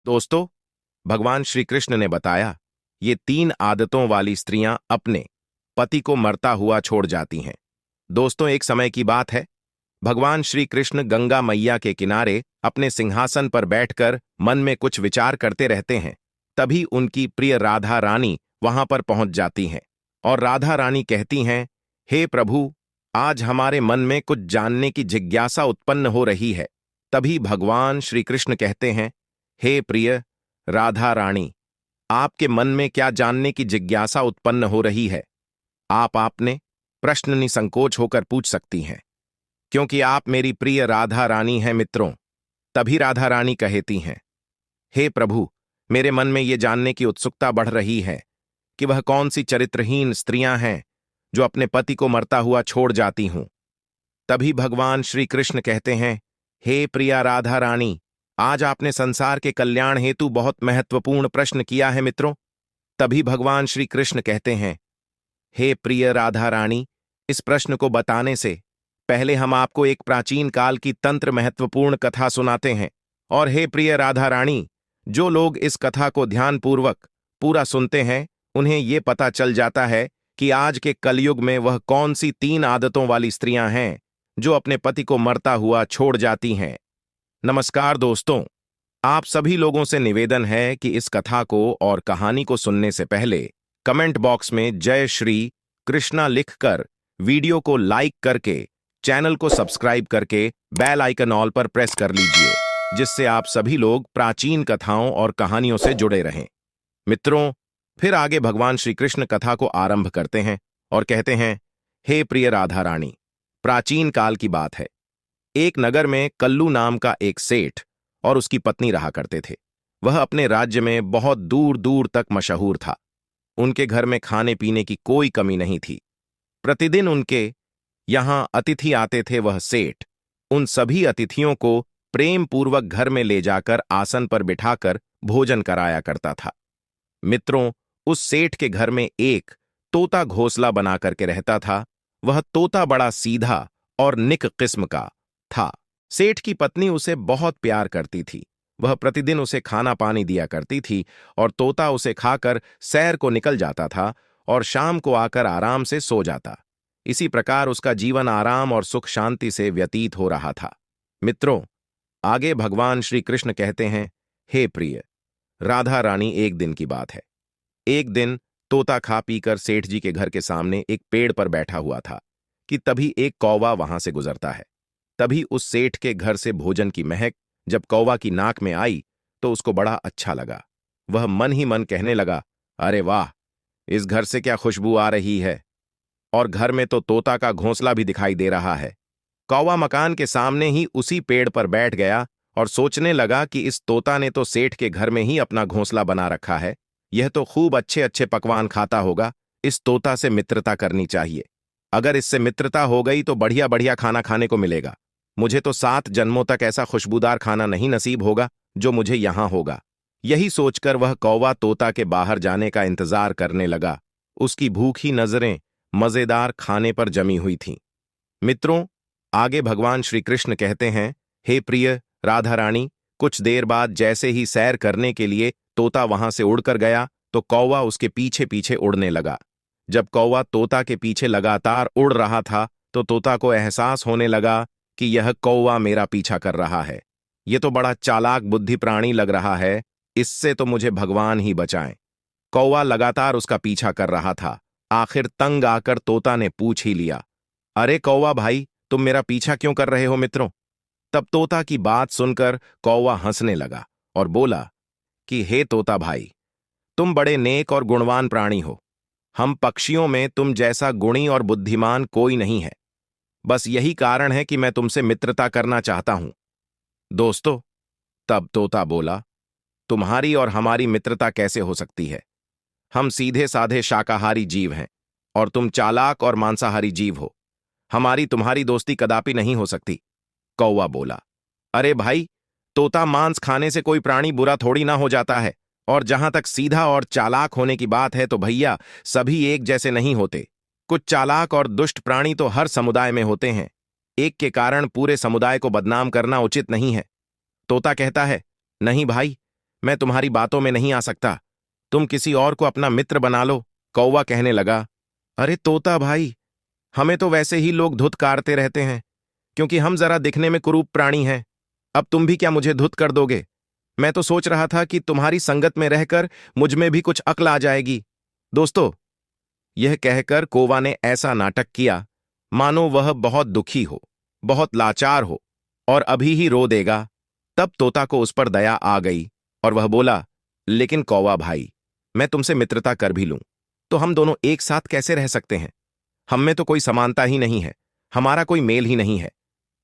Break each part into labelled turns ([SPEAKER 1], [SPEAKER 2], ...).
[SPEAKER 1] दोस्तों, भगवान श्री कृष्ण ने बताया, ये 3 आदतों वाली स्त्रियां अपने पति को मरता हुआ छोड़ जाती हैं। दोस्तों, एक समय की बात है, भगवान श्री कृष्ण गंगा मैया के किनारे अपने सिंहासन पर बैठकर मन में कुछ विचार करते रहते हैं। तभी उनकी प्रिय राधा रानी वहां पर पहुंच जाती हैं और राधा रानी कहती हैं, हे प्रभु, आज हमारे मन में कुछ जानने की जिज्ञासा उत्पन्न हो रही है। तभी भगवान श्री कृष्ण कहते हैं, हे प्रिय राधा रानी, आपके मन में क्या जानने की जिज्ञासा उत्पन्न हो रही है? आपने प्रश्न निसंकोच होकर पूछ सकती हैं, क्योंकि आप मेरी प्रिय राधा रानी हैं मित्रों। तभी राधा रानी कहती हैं, हे प्रभु, मेरे मन में ये जानने की उत्सुकता बढ़ रही है कि वह कौन सी चरित्रहीन स्त्रियां हैं जो अपने पति को मरता हुआ छोड़ जाती हूं। तभी भगवान श्री कृष्ण कहते हैं, हे प्रिया राधा रानी, आज आपने संसार के कल्याण हेतु बहुत महत्वपूर्ण प्रश्न किया है मित्रों। तभी भगवान श्री कृष्ण कहते हैं, हे प्रिय राधा रानी, इस प्रश्न को बताने से पहले हम आपको एक प्राचीन काल की तंत्र महत्वपूर्ण कथा सुनाते हैं। और हे प्रिय राधा रानी, जो लोग इस कथा को ध्यानपूर्वक पूरा सुनते हैं, उन्हें ये पता चल जाता है कि आज के कलयुग में वह कौन सी 3 आदतों वाली स्त्रियां हैं जो अपने पति को मरता हुआ छोड़ जाती हैं। नमस्कार दोस्तों, आप सभी लोगों से निवेदन है कि इस कथा को और कहानी को सुनने से पहले कमेंट बॉक्स में जय श्री कृष्णा लिखकर, वीडियो को लाइक करके, चैनल को सब्सक्राइब करके बेल आइकन ऑल पर प्रेस कर लीजिए, जिससे आप सभी लोग प्राचीन कथाओं और कहानियों से जुड़े रहें। मित्रों, फिर आगे भगवान श्री कृष्ण कथा को आरंभ करते हैं और कहते हैं, हे प्रिय राधा रानी, प्राचीन काल की बात है। एक नगर में कल्लू नाम का एक सेठ और उसकी पत्नी रहा करते थे। वह अपने राज्य में बहुत दूर दूर तक मशहूर था। उनके घर में खाने पीने की कोई कमी नहीं थी। प्रतिदिन उनके यहां अतिथि आते थे। वह सेठ उन सभी अतिथियों को प्रेम पूर्वक घर में ले जाकर आसन पर बिठाकर भोजन कराया करता था। मित्रों, उस सेठ के घर में एक तोता घोंसला बना करके रहता था। वह तोता बड़ा सीधा और निक किस्म का था। सेठ की पत्नी उसे बहुत प्यार करती थी। वह प्रतिदिन उसे खाना पानी दिया करती थी और तोता उसे खाकर सैर को निकल जाता था और शाम को आकर आराम से सो जाता। इसी प्रकार उसका जीवन आराम और सुख शांति से व्यतीत हो रहा था। मित्रों, आगे भगवान श्री कृष्ण कहते हैं, हे प्रिय राधा रानी, एक दिन की बात है। एक दिन तोता खा पीकर सेठ जी के घर के सामने एक पेड़ पर बैठा हुआ था कि तभी एक कौवा वहां से गुजरता है। तभी उस सेठ के घर से भोजन की महक जब कौवा की नाक में आई तो उसको बड़ा अच्छा लगा। वह मन ही मन कहने लगा, अरे वाह, इस घर से क्या खुशबू आ रही है, और घर में तो तोता का घोंसला भी दिखाई दे रहा है। कौवा मकान के सामने ही उसी पेड़ पर बैठ गया और सोचने लगा कि इस तोता ने तो सेठ के घर में ही अपना घोंसला बना रखा है। यह तो खूब अच्छे अच्छे पकवान खाता होगा। इस तोता से मित्रता करनी चाहिए। अगर इससे मित्रता हो गई तो बढ़िया बढ़िया खाना खाने को मिलेगा। मुझे तो 7 जन्मों तक ऐसा खुशबूदार खाना नहीं नसीब होगा जो मुझे यहां होगा। यही सोचकर वह कौवा तोता के बाहर जाने का इंतजार करने लगा। उसकी भूखी नजरें मजेदार खाने पर जमी हुई थीं। मित्रों, आगे भगवान श्री कृष्ण कहते हैं, हे प्रिय राधा रानी, कुछ देर बाद जैसे ही सैर करने के लिए तोता वहां से उड़कर गया तो कौवा उसके पीछे पीछे उड़ने लगा। जब कौवा तोता के पीछे लगातार उड़ रहा था तो तोता को एहसास होने लगा कि यह कौवा मेरा पीछा कर रहा है। यह तो बड़ा चालाक बुद्धि प्राणी लग रहा है, इससे तो मुझे भगवान ही बचाएं। कौवा लगातार उसका पीछा कर रहा था। आखिर तंग आकर तोता ने पूछ ही लिया, अरे कौवा भाई, तुम मेरा पीछा क्यों कर रहे हो मित्रों? तब तोता की बात सुनकर कौवा हंसने लगा और बोला कि हे तोता भाई, तुम बड़े नेक और गुणवान प्राणी हो। हम पक्षियों में तुम जैसा गुणी और बुद्धिमान कोई नहीं है। बस यही कारण है कि मैं तुमसे मित्रता करना चाहता हूं। दोस्तों, तब तोता बोला, तुम्हारी और हमारी मित्रता कैसे हो सकती है? हम सीधे साधे शाकाहारी जीव हैं और तुम चालाक और मांसाहारी जीव हो। हमारी तुम्हारी दोस्ती कदापि नहीं हो सकती। कौवा बोला, अरे भाई, तोता मांस खाने से कोई प्राणी बुरा थोड़ी ना हो जाता है, और जहां तक सीधा और चालाक होने की बात है तो भैया, सभी एक जैसे नहीं होते। कुछ चालाक और दुष्ट प्राणी तो हर समुदाय में होते हैं। एक के कारण पूरे समुदाय को बदनाम करना उचित नहीं है। तोता कहता है, नहीं भाई, मैं तुम्हारी बातों में नहीं आ सकता। तुम किसी और को अपना मित्र बना लो। कौवा कहने लगा, अरे तोता भाई, हमें तो वैसे ही लोग धुतकारते रहते हैं, क्योंकि हम जरा दिखने में कुरूप प्राणी हैं। अब तुम भी क्या मुझे धुत कर दोगे? मैं तो सोच रहा था कि तुम्हारी संगत में रहकर मुझ में भी कुछ अक्ल आ जाएगी। दोस्तों, यह कहकर कौवा ने ऐसा नाटक किया मानो वह बहुत दुखी हो, बहुत लाचार हो और अभी ही रो देगा। तब तोता को उस पर दया आ गई और वह बोला, लेकिन कौवा भाई, मैं तुमसे मित्रता कर भी लूं तो हम दोनों एक साथ कैसे रह सकते हैं? हम में तो कोई समानता ही नहीं है, हमारा कोई मेल ही नहीं है।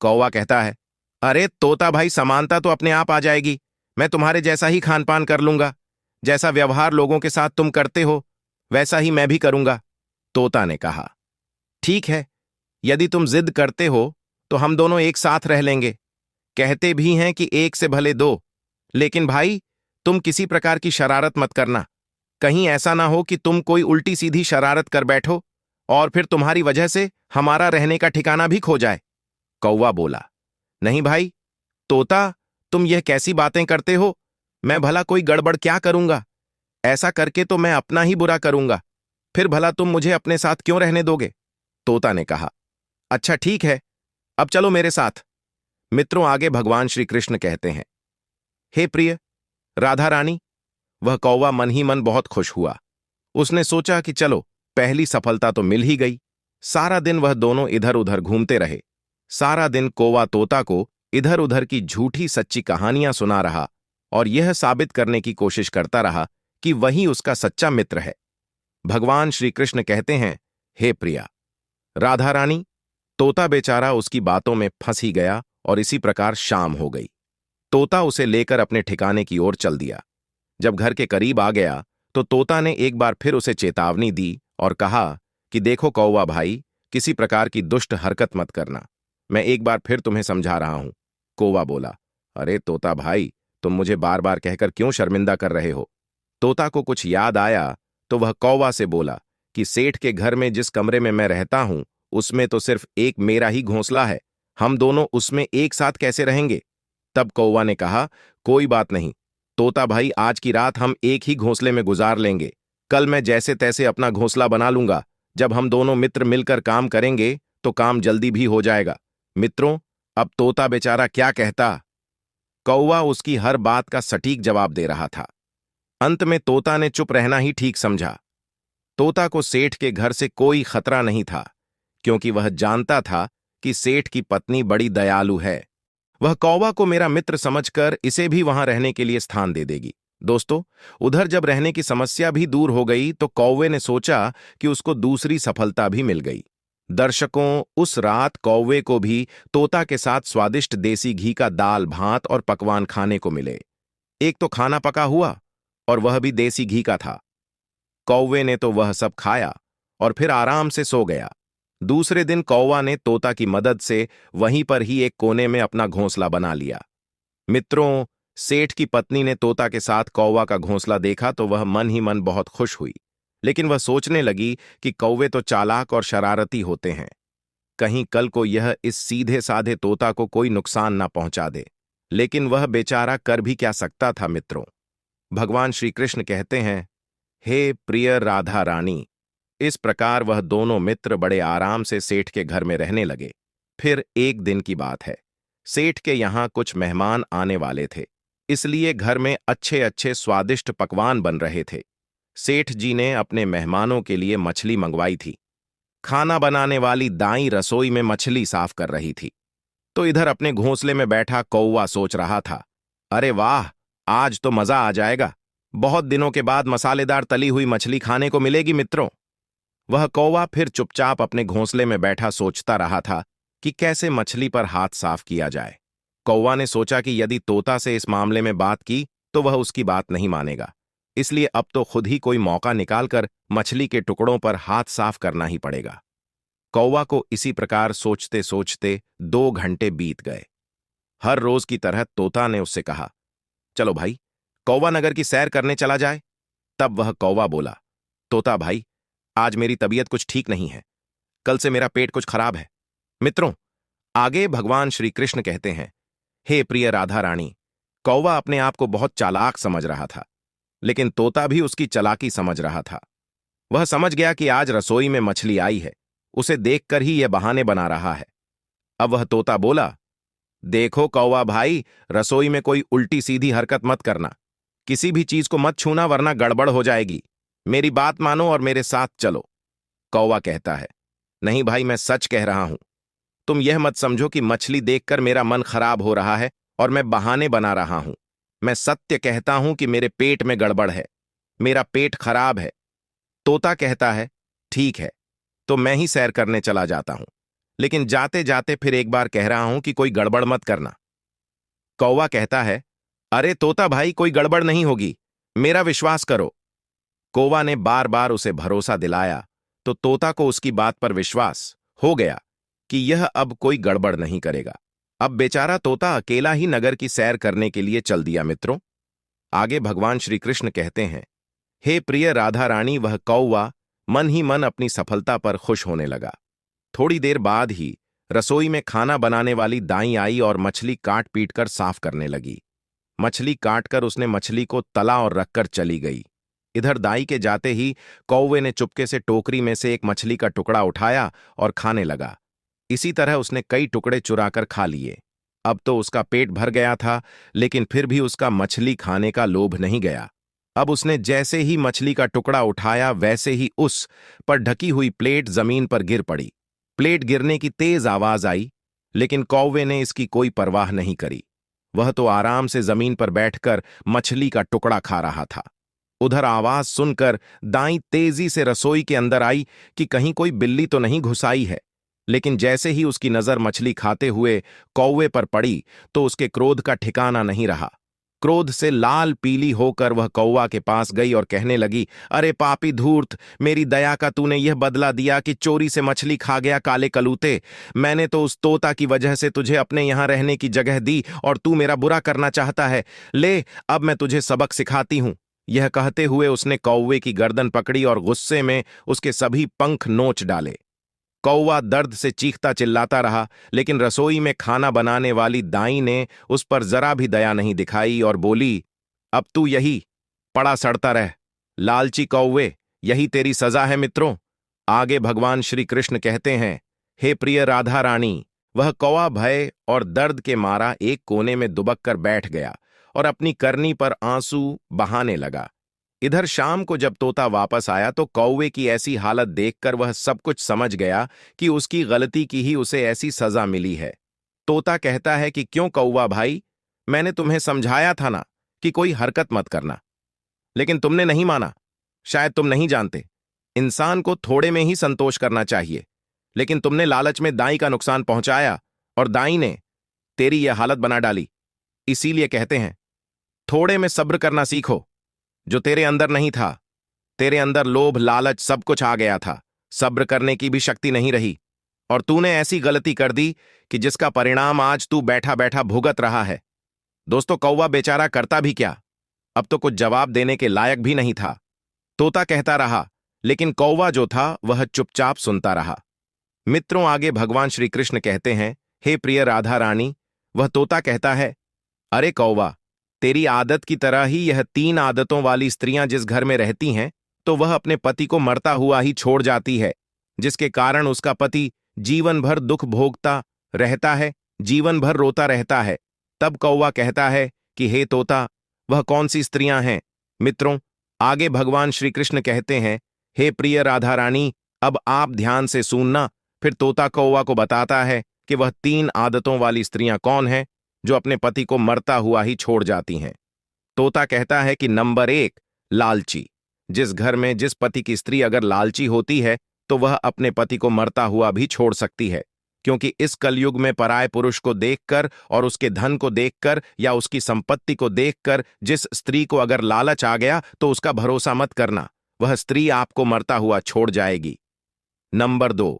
[SPEAKER 1] कौवा कहता है, अरे तोता भाई, समानता तो अपने आप आ जाएगी। मैं तुम्हारे जैसा ही खान पान कर लूंगा। जैसा व्यवहार लोगों के साथ तुम करते हो वैसा ही मैं भी करूंगा। तोता ने कहा, ठीक है, यदि तुम जिद करते हो तो हम दोनों एक साथ रह लेंगे। कहते भी हैं कि एक से भले दो। लेकिन भाई, तुम किसी प्रकार की शरारत मत करना। कहीं ऐसा ना हो कि तुम कोई उल्टी सीधी शरारत कर बैठो और फिर तुम्हारी वजह से हमारा रहने का ठिकाना भी खो जाए। कौवा बोला, नहीं भाई तोता, तुम यह कैसी बातें करते हो? मैं भला कोई गड़बड़ क्या करूंगा? ऐसा करके तो मैं अपना ही बुरा करूंगा। फिर भला तुम मुझे अपने साथ क्यों रहने दोगे? तोता ने कहा, अच्छा ठीक है, अब चलो मेरे साथ। मित्रों, आगे भगवान श्री कृष्ण कहते हैं, हे प्रिय राधा रानी। वह कौवा मन ही मन बहुत खुश हुआ। उसने सोचा कि चलो, पहली सफलता तो मिल ही गई। सारा दिन वह दोनों इधर उधर घूमते रहे। सारा दिन कौवा तोता को इधर उधर की झूठी सच्ची कहानियां सुना रहा और यह साबित करने की कोशिश करता रहा कि वही उसका सच्चा मित्र है। भगवान श्री कृष्ण कहते हैं, हे प्रिया राधा रानी। तोता बेचारा उसकी बातों में फंस ही गया और इसी प्रकार शाम हो गई। तोता उसे लेकर अपने ठिकाने की ओर चल दिया। जब घर के करीब आ गया तो तोता ने एक बार फिर उसे चेतावनी दी और कहा कि देखो कौवा भाई, किसी प्रकार की दुष्ट हरकत मत करना। मैं एक बार फिर तुम्हें समझा रहा हूं। कौवा बोला, अरे तोता भाई, तुम मुझे बार बार कहकर क्यों शर्मिंदा कर रहे हो? तोता को कुछ याद आया तो वह कौवा से बोला कि सेठ के घर में जिस कमरे में मैं रहता हूं उसमें तो सिर्फ एक मेरा ही घोंसला है। हम दोनों उसमें एक साथ कैसे रहेंगे? तब कौवा ने कहा, कोई बात नहीं तोता भाई, आज की रात हम एक ही घोंसले में गुजार लेंगे। कल मैं जैसे तैसे अपना घोंसला बना लूंगा। जब हम दोनों मित्र मिलकर काम करेंगे तो काम जल्दी भी हो जाएगा। मित्रों, अब तोता बेचारा क्या कहता? कौवा उसकी हर बात का सटीक जवाब दे रहा था। अंत में तोता ने चुप रहना ही ठीक समझा। तोता को सेठ के घर से कोई खतरा नहीं था, क्योंकि वह जानता था कि सेठ की पत्नी बड़ी दयालु है। वह कौवा को मेरा मित्र समझकर इसे भी वहां रहने के लिए स्थान दे देगी। दोस्तों, उधर जब रहने की समस्या भी दूर हो गई तो कौवे ने सोचा कि उसको दूसरी सफलता भी मिल गई। दर्शकों, उस रात कौवे को भी तोता के साथ स्वादिष्ट देसी घी का दाल भात और पकवान खाने को मिले। एक तो खाना पका हुआ और वह भी देसी घी का था। कौवे ने तो वह सब खाया और फिर आराम से सो गया। दूसरे दिन कौवा ने तोता की मदद से वहीं पर ही एक कोने में अपना घोंसला बना लिया। मित्रों, सेठ की पत्नी ने तोता के साथ कौवा का घोंसला देखा तो वह मन ही मन बहुत खुश हुई। लेकिन वह सोचने लगी कि कौवे तो चालाक और शरारती होते हैं। कहीं कल को यह इस सीधे साधे तोता को कोई नुकसान ना पहुंचा दे। लेकिन वह बेचारा कर भी क्या सकता था? मित्रों, भगवान श्री कृष्ण कहते हैं, हे प्रिय राधा रानी। इस प्रकार वह दोनों मित्र बड़े आराम से सेठ के घर में रहने लगे। फिर एक दिन की बात है। सेठ के यहां कुछ मेहमान आने वाले थे, इसलिए घर में अच्छे अच्छे स्वादिष्ट पकवान बन रहे थे। सेठ जी ने अपने मेहमानों के लिए मछली मंगवाई थी। खाना बनाने वाली दाई रसोई में मछली साफ कर रही थी, तो इधर अपने घोंसले में बैठा कौवा सोच रहा था, अरे वाह, आज तो मजा आ जाएगा। बहुत दिनों के बाद मसालेदार तली हुई मछली खाने को मिलेगी। मित्रों, वह कौवा फिर चुपचाप अपने घोंसले में बैठा सोचता रहा था कि कैसे मछली पर हाथ साफ किया जाए। कौवा ने सोचा कि यदि तोता से इस मामले में बात की तो वह उसकी बात नहीं मानेगा, इसलिए अब तो खुद ही कोई मौका निकालकर मछली के टुकड़ों पर हाथ साफ करना ही पड़ेगा। कौवा को इसी प्रकार सोचते सोचते 2 घंटे बीत गए। हर रोज की तरह तोता ने उससे कहा, चलो भाई, कौवा नगर की सैर करने चला जाए। तब वह कौवा बोला, तोता भाई, आज मेरी तबीयत कुछ ठीक नहीं है। कल से मेरा पेट कुछ खराब है। मित्रों, आगे भगवान श्री कृष्ण कहते हैं, हे प्रिय राधा रानी। कौवा अपने आप को बहुत चालाक समझ रहा था, लेकिन तोता भी उसकी चालाकी समझ रहा था। वह समझ गया कि आज रसोई में मछली आई है, उसे देखकर ही यह बहाने बना रहा है। अब वह तोता बोला, देखो कौवा भाई, रसोई में कोई उल्टी सीधी हरकत मत करना। किसी भी चीज को मत छूना वरना गड़बड़ हो जाएगी। मेरी बात मानो और मेरे साथ चलो। कौवा कहता है, नहीं भाई, मैं सच कह रहा हूं। तुम यह मत समझो कि मछली देखकर मेरा मन खराब हो रहा है और मैं बहाने बना रहा हूं। मैं सत्य कहता हूं कि मेरे पेट में गड़बड़ है, मेरा पेट खराब है। तोता कहता है, ठीक है, तो मैं ही सैर करने चला जाता हूं, लेकिन जाते जाते फिर एक बार कह रहा हूं कि कोई गड़बड़ मत करना। कौवा कहता है, अरे तोता भाई, कोई गड़बड़ नहीं होगी, मेरा विश्वास करो। कौवा ने बार बार उसे भरोसा दिलाया तो तोता को उसकी बात पर विश्वास हो गया कि यह अब कोई गड़बड़ नहीं करेगा। अब बेचारा तोता अकेला ही नगर की सैर करने के लिए चल दिया। मित्रों, आगे भगवान श्री कृष्ण कहते हैं, हे प्रिय राधा रानी, वह कौवा मन ही मन अपनी सफलता पर खुश होने लगा। थोड़ी देर बाद ही रसोई में खाना बनाने वाली दाई आई और मछली काट पीट कर साफ करने लगी। मछली काटकर उसने मछली को तला और रखकर चली गई। इधर दाई के जाते ही कौवे ने चुपके से टोकरी में से एक मछली का टुकड़ा उठाया और खाने लगा। इसी तरह उसने कई टुकड़े चुराकर खा लिए। अब तो उसका पेट भर गया था, लेकिन फिर भी उसका मछली खाने का लोभ नहीं गया। अब उसने जैसे ही मछली का टुकड़ा उठाया, वैसे ही उस पर ढकी हुई प्लेट जमीन पर गिर पड़ी। प्लेट गिरने की तेज आवाज आई, लेकिन कौवे ने इसकी कोई परवाह नहीं करी। वह तो आराम से जमीन पर बैठकर मछली का टुकड़ा खा रहा था। उधर आवाज सुनकर दाई तेजी से रसोई के अंदर आई कि कहीं कोई बिल्ली तो नहीं घुस आई है। लेकिन जैसे ही उसकी नजर मछली खाते हुए कौवे पर पड़ी तो उसके क्रोध का ठिकाना नहीं रहा। क्रोध से लाल पीली होकर वह कौवा के पास गई और कहने लगी, अरे पापी धूर्त, मेरी दया का तूने यह बदला दिया कि चोरी से मछली खा गया काले कलूते। मैंने तो उस तोता की वजह से तुझे अपने यहां रहने की जगह दी और तू मेरा बुरा करना चाहता है। ले, अब मैं तुझे सबक सिखाती हूं। यह कहते हुए उसने कौवे की गर्दन पकड़ी और गुस्से में उसके सभी पंख नोच डाले। कौवा दर्द से चीखता चिल्लाता रहा, लेकिन रसोई में खाना बनाने वाली दाई ने उस पर जरा भी दया नहीं दिखाई और बोली, अब तू यही पड़ा सड़ता रह, लालची कौवे, यही तेरी सजा है। मित्रों, आगे भगवान श्री कृष्ण कहते हैं, हे प्रिय राधा रानी, वह कौवा भय और दर्द के मारा एक कोने में दुबक कर बैठ गया और अपनी करनी पर आंसू बहाने लगा। इधर शाम को जब तोता वापस आया तो कौवे की ऐसी हालत देखकर वह सब कुछ समझ गया कि उसकी गलती की ही उसे ऐसी सजा मिली है। तोता कहता है कि क्यों कौवा भाई, मैंने तुम्हें समझाया था ना कि कोई हरकत मत करना, लेकिन तुमने नहीं माना। शायद तुम नहीं जानते, इंसान को थोड़े में ही संतोष करना चाहिए, लेकिन तुमने लालच में दाई का नुकसान पहुंचाया और दाई ने तेरी यह हालत बना डाली। इसीलिए कहते हैं, थोड़े में सब्र करना सीखो, जो तेरे अंदर नहीं था। तेरे अंदर लोभ लालच सब कुछ आ गया था, सब्र करने की भी शक्ति नहीं रही, और तूने ऐसी गलती कर दी कि जिसका परिणाम आज तू बैठा बैठा भुगत रहा है। दोस्तों, कौवा बेचारा करता भी क्या, अब तो कुछ जवाब देने के लायक भी नहीं था। तोता कहता रहा, लेकिन कौवा जो था वह चुपचाप सुनता रहा। मित्रों, आगे भगवान श्री कृष्ण कहते हैं, हे प्रिय राधा रानी, वह तोता कहता है, अरे कौवा, तेरी आदत की तरह ही यह 3 आदतों वाली स्त्रियां जिस घर में रहती हैं, तो वह अपने पति को मरता हुआ ही छोड़ जाती है, जिसके कारण उसका पति जीवन भर दुख भोगता रहता है, जीवन भर रोता रहता है। तब कौवा कहता है कि हे तोता, वह कौन सी स्त्रियां हैं? मित्रों, आगे भगवान श्री कृष्ण कहते हैं, हे प्रिय राधा रानी, अब आप ध्यान से सुनना। फिर तोता कौवा को बताता है कि वह 3 आदतों वाली स्त्रियां कौन हैं जो अपने पति को मरता हुआ ही छोड़ जाती हैं। तोता कहता है कि नंबर 1, लालची। जिस घर में जिस पति की स्त्री अगर लालची होती है तो वह अपने पति को मरता हुआ भी छोड़ सकती है, क्योंकि इस कलयुग में पराये पुरुष को देखकर और उसके धन को देखकर या उसकी संपत्ति को देखकर जिस स्त्री को अगर लालच आ गया तो उसका भरोसा मत करना, वह स्त्री आपको मरता हुआ छोड़ जाएगी। नंबर 2,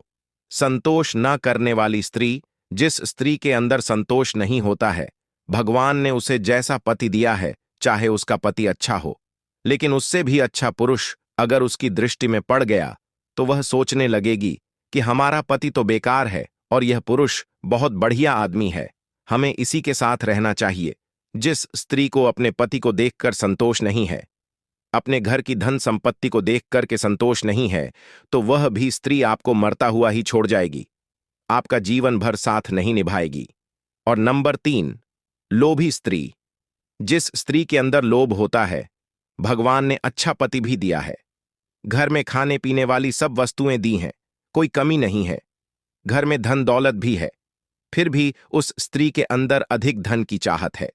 [SPEAKER 1] संतोष न करने वाली स्त्री। जिस स्त्री के अंदर संतोष नहीं होता है, भगवान ने उसे जैसा पति दिया है, चाहे उसका पति अच्छा हो, लेकिन उससे भी अच्छा पुरुष अगर उसकी दृष्टि में पड़ गया तो वह सोचने लगेगी कि हमारा पति तो बेकार है और यह पुरुष बहुत बढ़िया आदमी है, हमें इसी के साथ रहना चाहिए। जिस स्त्री को अपने पति को देखकर संतोष नहीं है, अपने घर की धन संपत्ति को देखकर के संतोष नहीं है, तो वह भी स्त्री आपको मरता हुआ ही छोड़ जाएगी, आपका जीवन भर साथ नहीं निभाएगी। और नंबर 3, लोभी स्त्री। जिस स्त्री के अंदर लोभ होता है, भगवान ने अच्छा पति भी दिया है, घर में खाने पीने वाली सब वस्तुएं दी हैं, कोई कमी नहीं है, घर में धन दौलत भी है, फिर भी उस स्त्री के अंदर अधिक धन की चाहत है।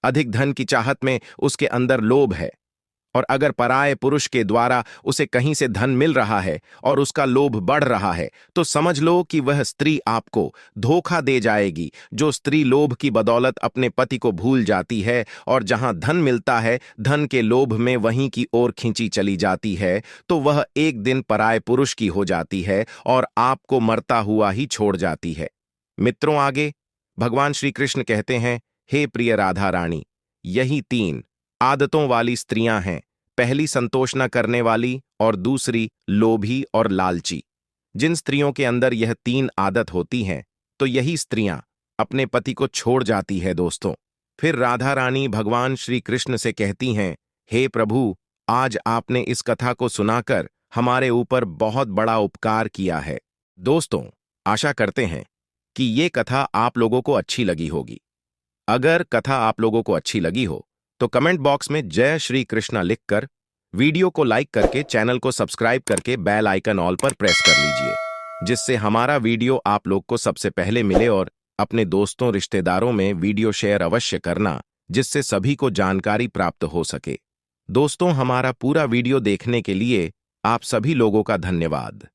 [SPEAKER 1] अधिक धन की चाहत में उसके अंदर लोभ है, और अगर पराये पुरुष के द्वारा उसे कहीं से धन मिल रहा है और उसका लोभ बढ़ रहा है, तो समझ लो कि वह स्त्री आपको धोखा दे जाएगी। जो स्त्री लोभ की बदौलत अपने पति को भूल जाती है और जहां धन मिलता है, धन के लोभ में वहीं की ओर खींची चली जाती है, तो वह एक दिन पराये पुरुष की हो जाती है और आपको मरता हुआ ही छोड़ जाती है। मित्रों, आगे भगवान श्री कृष्ण कहते हैं, हे प्रिय राधा रानी, यही 3 आदतों वाली स्त्रियां हैं। पहली संतोष न करने वाली, और दूसरी लोभी और लालची। जिन स्त्रियों के अंदर यह 3 आदत होती हैं, तो यही स्त्रियां अपने पति को छोड़ जाती है दोस्तों। फिर राधा रानी भगवान श्री कृष्ण से कहती हैं, हे प्रभु, आज आपने इस कथा को सुनाकर हमारे ऊपर बहुत बड़ा उपकार किया है। दोस्तों, आशा करते हैं कि ये कथा आप लोगों को अच्छी लगी होगी। अगर कथा आप लोगों को अच्छी लगी हो, तो कमेंट बॉक्स में जय श्री कृष्णा लिखकर, वीडियो को लाइक करके, चैनल को सब्सक्राइब करके बेल आइकन ऑल पर प्रेस कर लीजिए, जिससे हमारा वीडियो आप लोग को सबसे पहले मिले। और अपने दोस्तों रिश्तेदारों में वीडियो शेयर अवश्य करना, जिससे सभी को जानकारी प्राप्त हो सके। दोस्तों, हमारा पूरा वीडियो देखने के लिए आप सभी लोगों का धन्यवाद।